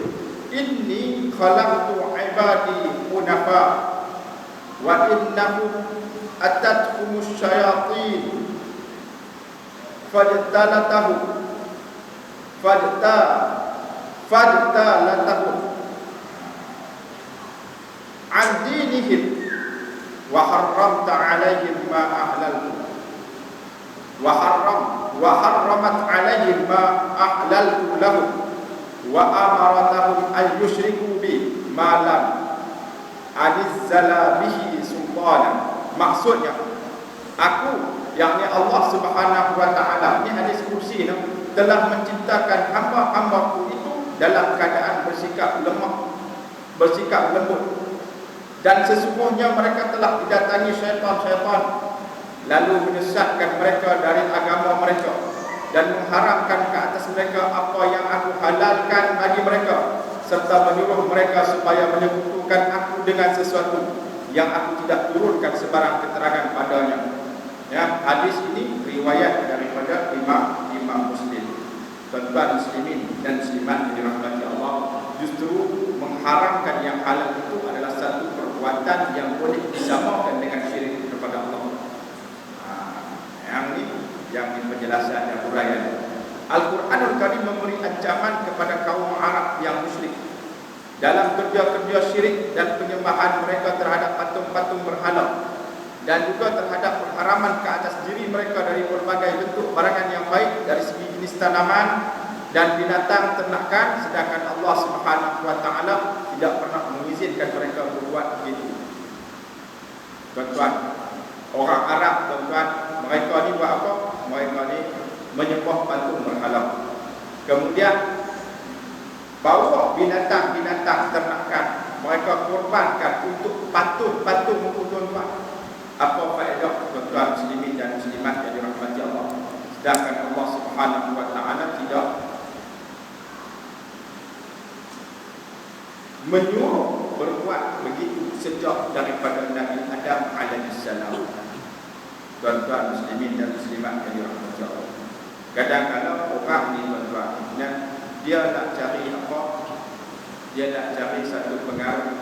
Inni khalaqtu ibadi hunafa wa innahum atatkumus syayatin fajtalatahum an dinihim wa harramta alaihim ma ahlaltu wa harramat alaihim ma ahlaltu lahum wa amaratahum an yushriku bi ma lam anizzala bihi sultanan. Maksudnya aku, yakni Allah Subhanahu wa taala, ini hadis kursi telah menciptakan hamba-hambaku itu dalam keadaan bersikap lemah, bersikap lembut, dan sesungguhnya mereka telah didatangi syaitan-syaitan lalu menyesatkan mereka dari agama mereka dan mengharamkan ke atas mereka apa yang aku halalkan bagi mereka, serta menyuruh mereka supaya menyekutukan aku dengan sesuatu yang aku tidak turunkan sebarang keterangan padanya. Ya, hadis ini riwayat daripada Imam Muslim. Tuan-tuan muslimin dan muslimat yang dirahmati Allah, justru mengharamkan yang halal itu adalah satu perbuatan yang boleh disamakan dengan syirik kepada Allah. Yang ini penjelasan dan uraian. Al-Quranul Karim memberi ancaman kepada kaum Arab yang musyrik dalam kerja-kerja syirik dan penyembahan mereka terhadap patung-patung berhala, dan juga terhadap pengharaman ke atas diri mereka dari berbagai bentuk barangan yang baik dari segi jenis tanaman dan binatang ternakan, sedangkan Allah Subhanahu wa taala tidak pernah mengizinkan mereka berbuat begitu. Tuan-tuan, orang Arab, tuan-tuan, mereka ni buat apa? Mereka ni menyembah patung berhala. Kemudian bawa binatang-binatang ternakan mereka korbankan untuk patung-patung itu, tuan-tuan. Apa faedah, tuan-tuan muslimin dan muslimat yang dirahmati Allah? Sedangkan Allah Subhanahu wa taala tidak menyuruh berbuat begitu sejak daripada Nabi Adam alaihissalam. Tuan-tuan muslimin dan muslimat yang dirahmati Allah, kadang-kadang orang ni, tuan-tuan, dia nak cari apa? Dia nak cari satu pengaruh,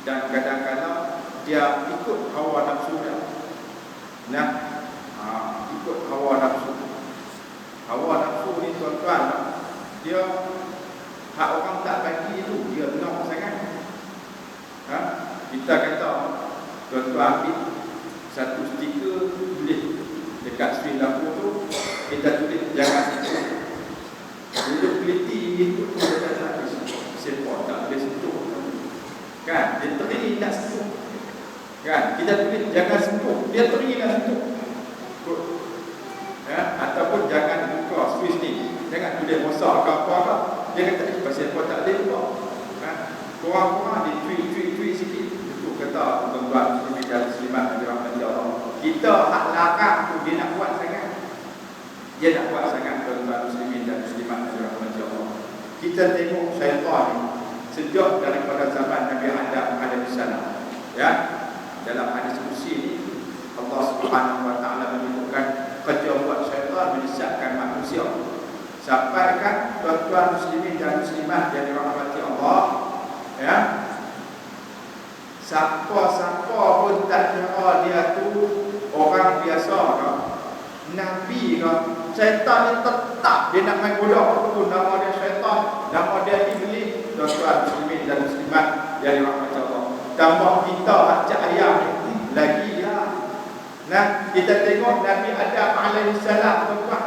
dan kadang-kadang dia ikut hawa nafsu dia. Ikut hawa nafsu. Hawa nafsu ni, tuan-tuan, dia hak orang tak bagi itu, dia nak sangat. Kita kata, tuan-tuan ambil satu stiker, tulis dekat skrin lampu tu, kita tulis jangan sentuh. Duduk peliti itu kita tak habis. Sepot tak boleh sentuh. Kan? Dia teringin nak sentuh. Kan? Kita tulis jangan sentuh, dia teringin nak sentuh. Ataupun jangan buka switch ni, jangan tulis rosak ke apa-apa. Dia kata pasal apa tak boleh buka. Korang-korang dia tweet sikit. Itu kata tuan-tuan muslimin dan muslimat yang dirahmati Allah, kita hak larang tu dia nak buat sangat. Dia nak buat sangat, tuan-tuan muslimin dan muslimat yang dirahmati Allah. Kita tengok syaitan ni sejak daripada zaman Nabi Adam alaihissalam. Ya, dalam hadis kursi ni Allah Subhanahu wa taala menyebutkan kerja buat syaitan menyesatkan manusia. Sampai kan tuan-tuan muslimin dan muslimat yang dirahmati Allah, ya, siapa-siapa pun tak kira dia tu orang biasa ke, Nabi ke, syaitan ni tetap dia nak main bodoh tu. Nama dia syaitan, nama dia iblis. Tuan-tuan muslimin dan muslimat yang dirahmati Allah, tambah kita ajak ayam ni lagi ya. Kita tengok Nabi Adam alaihissalam, tuan-tuan,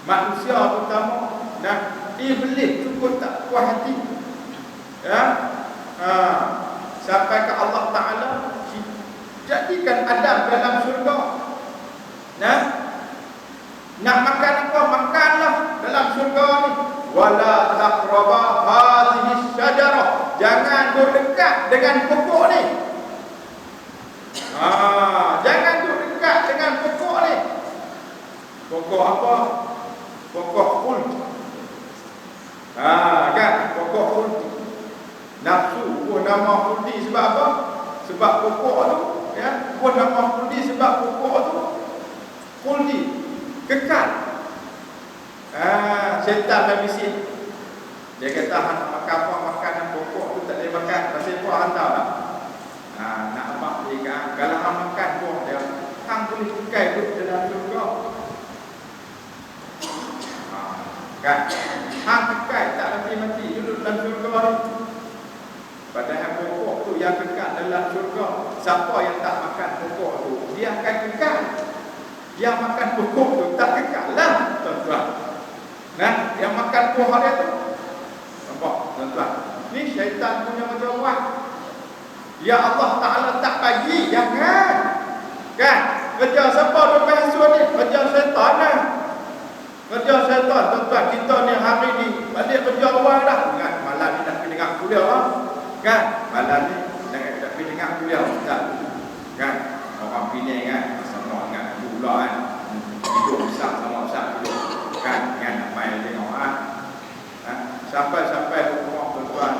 manusia pertama, iblis tu pun tak puas hati. Ya, sampai ke Allah Ta'ala jadikan Adam dalam syurga. Nak makan apa? Makanlah dalam syurga ni. Wala taqraba hadhihi syajarah, jangan berdekat dengan pokok ni. Jangan berdekat dengan pokok ni. Pokok apa? Pokok khuld. Kan? Pokok khuld. Nafsu pun nama khuldi sebab apa? Sebab pokok tu, ya. Pun nama khuldi sebab pokok tu khuldi, kekal. Syaitan dah bisik. Dia kata hang nak makan apa, makanan pokok tu tak boleh makan. Pasal apa hang tahu tak? Nak amak dia kan, kalau hang makan buah dia, hang boleh kekal duduk dalam syurga. Kan? Hang kekal tak boleh ni. Padahal pokok tu yang kekal dalam syurga. Siapa yang tak makan pokok tu, dia akan kekal. Yang makan pokok tu tak kekal lah, tuan-tuan. Nah, yang makan buah dia tu. Nampak, tuan-tuan? Ni syaitan punya jawab. Ya Allah Ta'ala tak bagi, jangan. Kan? Kerja siapa tu penghasut ni? Kerja syaitan lah. Kerja syaitan, tuan-tuan. Kita ni hari ni balik kerja awal dah. Ingat, malam ni nak pergi dengar kuliah lah. Kan? Malam ni nak pergi dengar kuliah. Tak? Kan? Orang Penang kan? Sama ingat pula kan? Hidup besar sama besar hidup. Kan? Kan? Apa yang tengok kan? Sampai rumah tuan-tuan.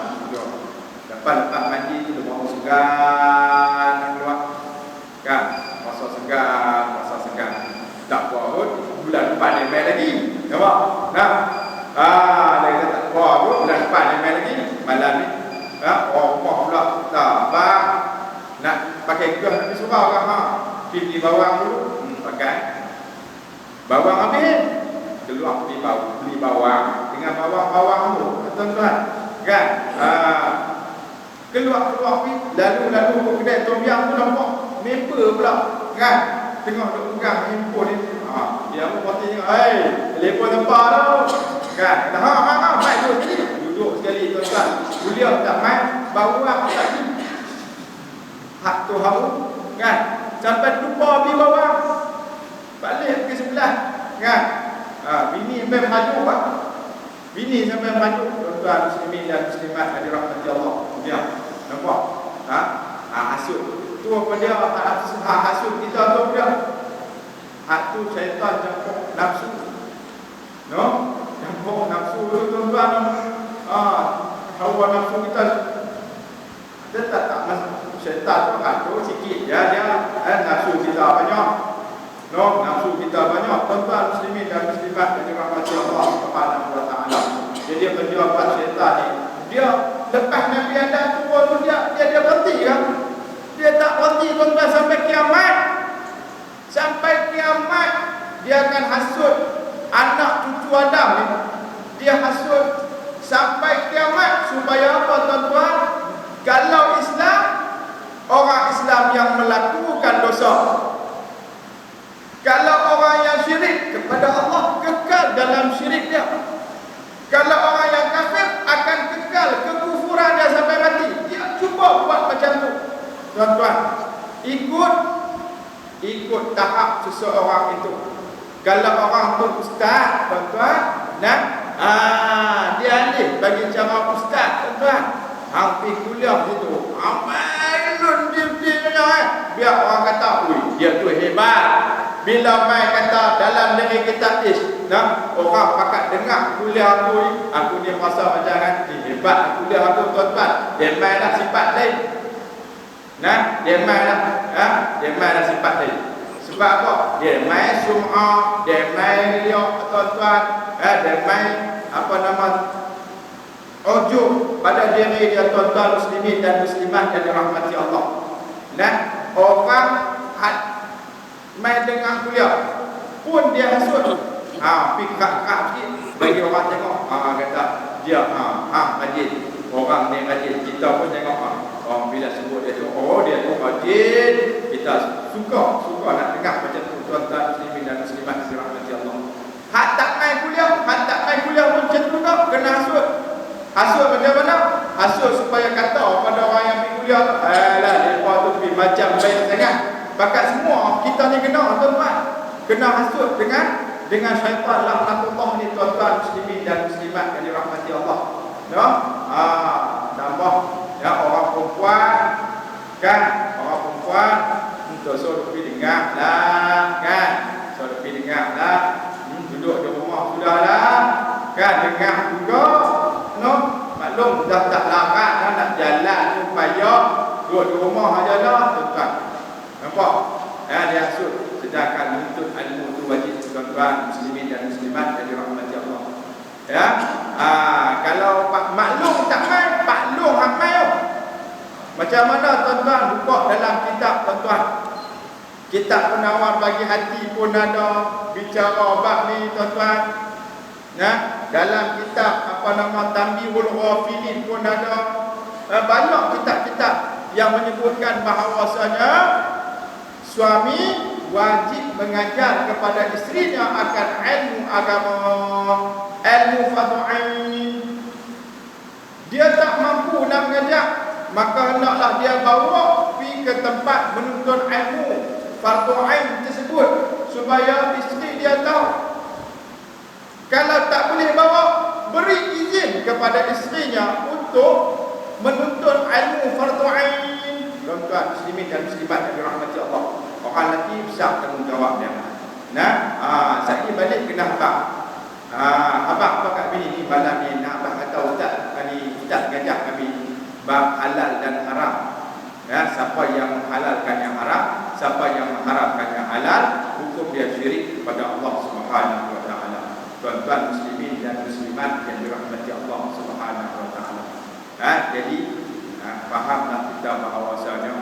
Lepas mandi tu dia bawa segan keluar. Kan? Masa segan. Tak buat pun bulan depan dia main lagi. Nampak? Nah. Dia kata tak buat pun bulan depan dia main lagi. Malam ni orang rumah pula tak bang nak pakai gas nak pergi surau kan? Pergi bawang dulu. Pakai bawang habis. Keluar beli bawang dengan bawang tu. Tuan-tuan. Kan? Keluar lalu ke kedai tom yam tu nampak member pula kan tengah duk pegang handphone ni. Dia pun pasti tengok, telefon tempat tu kan. Mai duduk sekali tuan-tuan. Kuliah tak mai, baru tak lagi. Hak tu haru kan. Sampai lupa beli bawang. Balik ke sebelah kan. Bini sampai maju kan. Bini sampai maju. Tuan-tuan muslimin dan muslimat yang dirahmati Allah. Ya. Nampak? Hasud. Tu apa dia? Hasud kita tu dia. Hak tu syaitan campur nafsu. No? Campur nafsu tu tuan-tuan. Hawa nafsu kita. Dia tak masuk. Syaitan tu atur sikit. Dia nafsu kita banyak. No? Nafsu kita banyak. Tuan-tuan muslimin dan muslimat yang dirahmati Allah Subhanahu wa taala. Jadi dia kerja buat syaitan ni. Dia lepas Nabi Adam turun tu dia berhenti kan? Dia tak berhenti tuan-tuan sampai kiamat. Sampai kiamat dia akan hasut anak cucu Adam ni. Dia hasut sampai kiamat supaya apa tuan-tuan? Kalau Islam, orang Islam yang melakukan dosa. Kalau orang yang syirik kepada Allah, kekal dalam syirik dia. Kalau orang yang kafir akan kekal kekufuran dia sampai mati. Dia cuba buat macam tu. Tuan-tuan, ikut tahap seseorang itu. Kalau orang tu ustaz, tuan-tuan, dia alih bagi cara ustaz, tuan-tuan. Hampir kuliah situ. Amalun biar orang kata, dia tu hebat. Bila mai kata dalam diri kita orang pakat dengar kuliah aku ni rasa macam kan hebat kuliah aku tuan-tuan. Dia mai lah sifat lain. Dia mai lah sifat lain. Sebab apa? Dia mai sum'ah, dia mai riak tuan-tuan, dia mai ujub pada diri dia tuan-tuan muslimin dan muslimat yang dirahmati Allah. Orang main dengan kuliah pun dia hasut. Pikak sikit bagi orang tengok. Kata dia rajin. Orang ni rajin. Kita pun tengok orang bila sebut dia tu, dia tu rajin. Kita suka nak dengar macam tu tuan-tuan muslimin dan muslimat dirahmati Allah. Hak tak main kuliah pun macam tu tau, kena hasut. Hasut macam mana? Hasut supaya kata pada orang yang pergi kuliah, depa tu pergi macam baik sangat. Bakat semua kita ni kena tuan-tuan. Kena hasut dengan syaitan laknatullah ni tuan-tuan muslimin dan muslimat yang dirahmati Allah. Tambah orang perempuan kan, orang perempuan untuk suruh pergi dengar lah kan. Suruh pergi dengar lah. Duduk di rumah sudahlah kan, dengar juga. Maklum dah tak larat dah nak jalan tu payah. Duduk di rumah aja lah tuan-tuan. Nampak? Dia hasut. Sedangkan menuntut ilmu itu wajib tuan-tuan muslimin dan muslimat yang dirahmati Allah. Kalau Pak Maklum tak main, Pak Long hak main. Macam mana tuan-tuan buka dalam kitab tuan-tuan? Kitab Penawar Bagi Hati pun ada bicara bab ni tuan-tuan. dalam kitab Tanbihul Ghafilin pun ada banyak kitab-kitab yang menyebutkan bahawasanya suami wajib mengajar kepada isterinya akan ilmu agama, ilmu fardhu ain. Dia tak mampu nak mengajar, maka hendaklah dia bawa pergi ke tempat menuntut ilmu fardhu ain tersebut supaya isteri dia tahu. Kalau tak boleh bawa, beri izin kepada isterinya untuk menuntut ilmu fardhu ain. Tuan-tuan muslimin dan muslimat yang dirahmati Allah, orang lelaki besar tanggungjawab dia. Saya balik kena abang. Abang apa kat bini ni malam ni nak abang kata ustaz, ustaz gajah kami bab halal dan haram. Siapa yang menghalalkan yang haram, siapa yang mengharamkan yang halal, hukum dia syirik kepada Allah Subhanahu wa taala. Tuan-tuan muslimin dan muslimat yang dirahmati Allah Subhanahu wa taala. Jadi fahamlah kita bahawasanya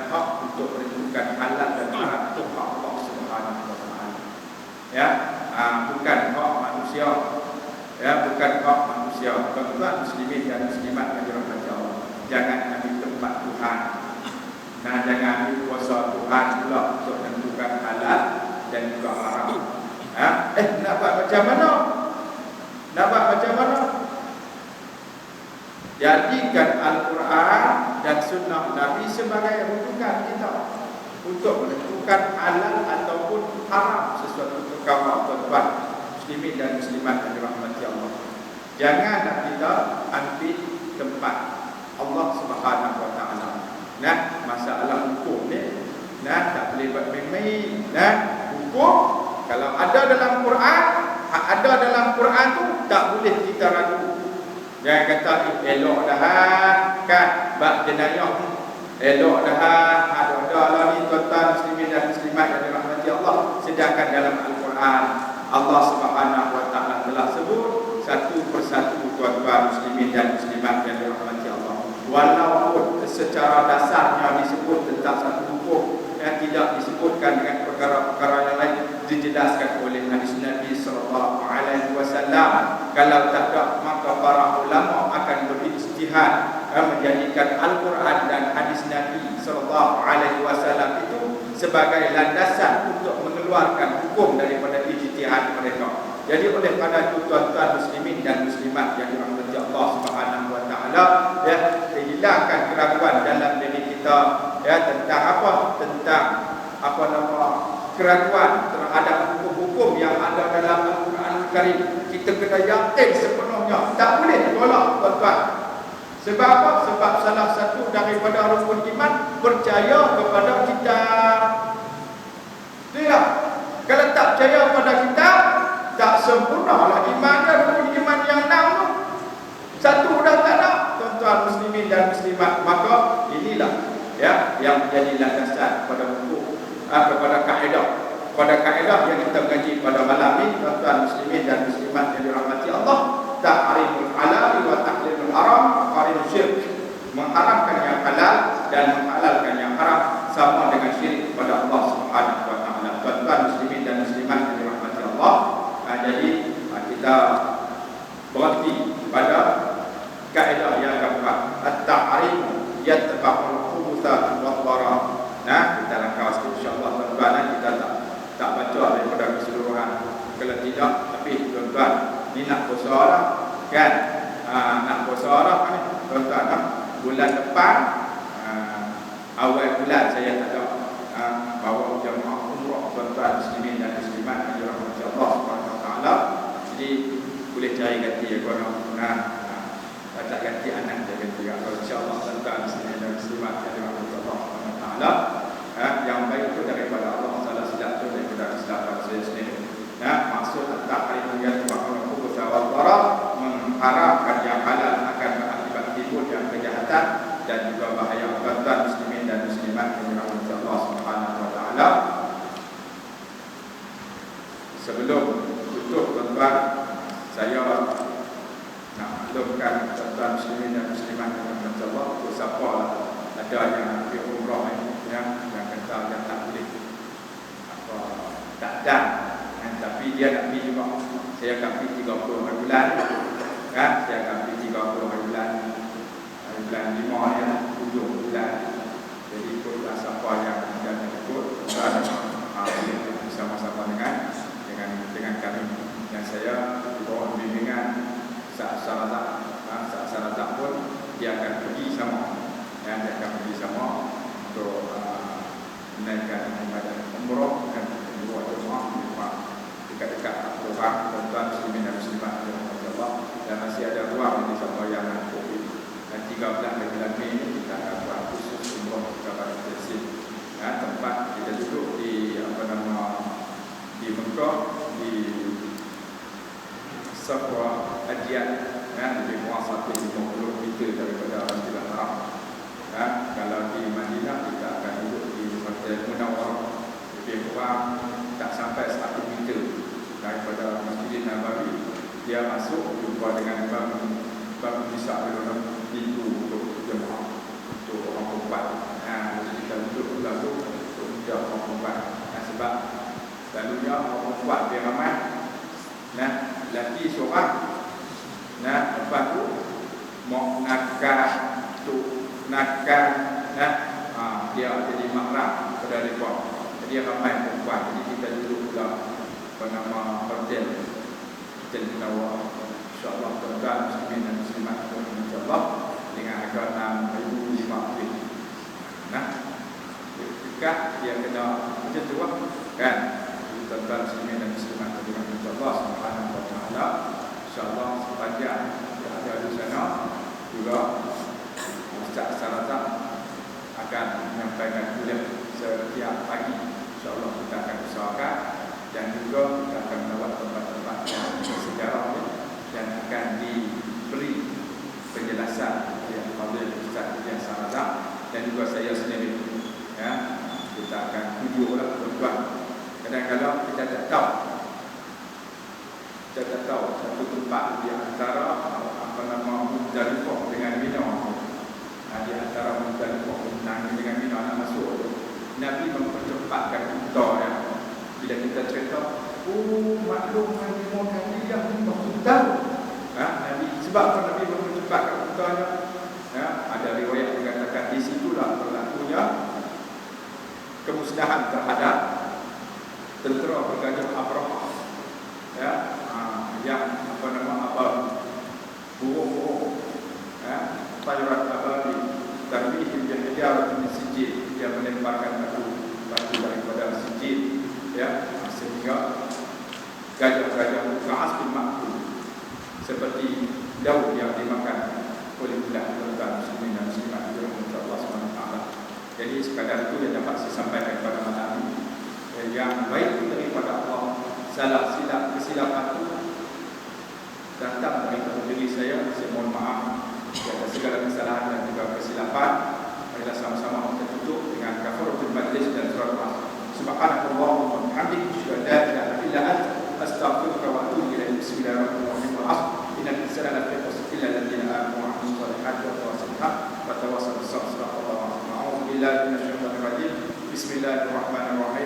hak untuk menentukan halal dan haram itu hak Allah Subhanahu wa taala. Bukan hak manusia. Bukan hak manusia. Tuan-tuan muslimin dan muslimat yang dirahmati Allah, jangan ambil tempat Tuhan. Jangan ambil kuasa Tuhan pula untuk menentukan halal dan juga haram. Nak buat macam mana? Nak buat macam mana? Jadikan Al-Quran dan Sunnah Nabi sebagai rujukan kita untuk menentukan halal ataupun haram sesuatu perkara. Tuan-tuan muslimin dan muslimat yang dirahmati Allah, janganlah kita ambil tempat Allah Subhanahu wa taala. Masalah hukum ni tak boleh buat main-main. Hukum kalau ada dalam Quran, ada dalam Quran tu tak boleh kita ragu. Jangan kata elok dah kan bab jenayah ni. Elok dah ada lah ni tuan-tuan muslimin dan muslimat yang dirahmati Allah. Sedangkan dalam Al-Quran Allah Subhanahu wa taala telah sebut satu persatu tuan-tuan muslimin dan muslimat yang dirahmati Allah. Walaupun secara dasarnya disebut tentang satu hukum yang tidak disebutkan dengan perkara-perkara yang lain, dijelaskan oleh hadis Nabi sallallahu alaihi wasallam. Kalau tak ada, maka para ulama akan berijtihad menjadikan Al-Quran dan hadis Nabi sallallahu alaihi wasallam itu sebagai landasan untuk mengeluarkan hukum daripada ijtihad mereka. Jadi oleh kerana itu tuan-tuan muslimin dan muslimat yang dirahmati Allah Subhanahu wa taala, hilangkan keraguan dalam diri kita tentang apa? Tentang keraguan terhadap hukum-hukum yang ada dalam Al-Quran Al-Karim. Kita kena yakin sepenuhnya, tak boleh tolak tuan-tuan. Sebab apa? Sebab salah satu daripada rukun iman percaya kepada kitab. Tidak. Kalau tak percaya kepada kitab, tak sempurnalah imannya. Rukun iman yang 6 tu satu dah tak ada, tuan-tuan muslimin dan muslimat. Maka inilah yang menjadi landasan pada hukum, kepada kaedah. Pada kaedah yang kita kaji pada malam ini, tuan-tuan muslimin dan muslimat yang dirahmati Allah, tahrimul halal wa tahrimul haram qarin syirk. Mengharamkan yang halal dan menghalalkan yang haram sama dengan syirik kepada Allah Subhanahu wa taala. Tuan-tuan muslimin dan muslimat yang dirahmati Allah, jadi kita berhenti pada kaedah yang keempat, at-tahrim yatba'ul khubutha wa dhara. Kita langkah sikit insya-Allah tuan-tuan. Kita tak baca daripada keseluruhan. Kalau tidak, tapi tuan-tuan ni nak puasa lah kan? Nak puasa lah ni tuan-tuan. Bulan depan awal bulan saya tak ada bawa jemaah umrah tuan-tuan muslimin dan muslimat yang dirahmati Allah Subhanahu wa taala. Jadi boleh cari ganti tak ganti anak dia ganti. Insya-Allah tuan-tuan muslimin dan muslimat yang dirahmati Allah Subhanahu wa taala. Yang baik itu daripada Allah, salah silap itu daripada kesilapan saya sendiri. Maksud at-tahrim yatba'ul khubutha wa dhara, mengharamkan yang halal akan berakibat timbul yang kejahatan dan juga bahaya. Tuan-tuan muslimin dan muslimat yang dirahmati Allah Subhanahu wa taala, sebelum tutup tuan-tuan, saya nak maklumkan tuan-tuan muslimin dan muslimat yang dirahmati Allah, siapa ada yang pergi umrah yang kata yang tak boleh tak ada, tapi dia nak pergi juga. saya akan pergi 30 hari bulan kan, saya akan pergi 30 hari bulan 5 ya, 7 bulan. Jadi ikutlah siapa yang akan ikut dan bersama-sama dengan kami. Dan saya di bawah bimbingan Sarazak pun dia akan pergi sama, dan dia akan pergi sama untuk menaikkan ibadah umrah dan buat jemaah dekat-dekat Tuhan, tuan-tuan muslimin dan muslimat Allah. Dan masih ada ruang di sembahyang Covid. Dan 13 bulan Mei kita akan buat khusus umrah kepada Mesir. Tempat kita duduk di di Mekah, di Safwa Ajiat, lebih kurang 150 meter daripada Masjidil Haram. Kalau di Madinah kita akan duduk di Masjidil Munawwarah, lebih kurang tak sampai 1 meter daripada Masjidil Nabawi. Dia masuk jumpa dengan bab bisa dalam pintu untuk jemaah, untuk orang perempuan. Jadi kita duduk lalu untuk menjaga orang perempuan. Sebab lalunya orang perempuan dia ramai, lelaki seorang, lepas tu mau nakal dia jadi mahram pada mereka. Jadi ramai perempuan. Jadi kita duduk dalam hotel Munawwarah. InsyaAllah tuan-tuan muslimin dan muslimat insyaAllah dengan harga RM6,500. Dekat dia kena macam tu kan. Tuan-tuan muslimin dan muslimat insyaAllah subhanahu wa ta'ala, insyaAllah sepanjang yang ada di sana juga Ustaz Sarazak akan menyampaikan kuliah setiap pagi. InsyaAllah kita akan usahakan, dan juga kita akan melawat tempat-tempat yang bersejarah dan akan diberi penjelasan oleh Fadil Ustaz Sarazak dan juga saya sendiri. Kita akan tunjuklah tuan-tuan. Kadang-kadang kita tak tahu satu tempat di antara Muzdalifah dengan Mina. Di antara Muzdalifah dengan Mina nak masuk, Nabi mempercepatkan kita ya. Bila kita cerita, maklum Nabi Muhammad yang berhutang. Nabi sebab Nabi mempercepatkan hutangnya. Ada riwayat mengatakan di situlah berlakunya kemusnahan terhadap tentera bergajah Abrahah. Yang burung-burung, tayuran ababi, tarbihim yang hijarat di sijil, dia melemparkan batu daripada sijil, sehingga gajah-gajah ka'as bin ma'kul seperti daun yang dimakan oleh budak tuan-tuan muslimin dan muslimat dirahmati Allah SWT. Jadi sekadar itu yang dapat saya sampaikan pada malam ini. Yang baik daripada Allah, salah silap kesilapan itu datang daripada diri saya mohon maaf atas segala kesalahan dan juga kesilapan. Marilah sama-sama kita tutup dengan kafaratul majlis dan surat Al-Asr. Subhanallahumma wa bihamdihi asyhadu an la ilaha illa anta astaghfiruka wa atubu ilaik. Bismillahirrahmanirrahim. Innal insana lafi khusr illa alladziina aamanu wa 'amilus shalihati wa tawassaw bil haqqi wa tawassaw bis sabr. A'udzu billahi minasy syaithanir rajim. Bismillahirrahmanirrahim.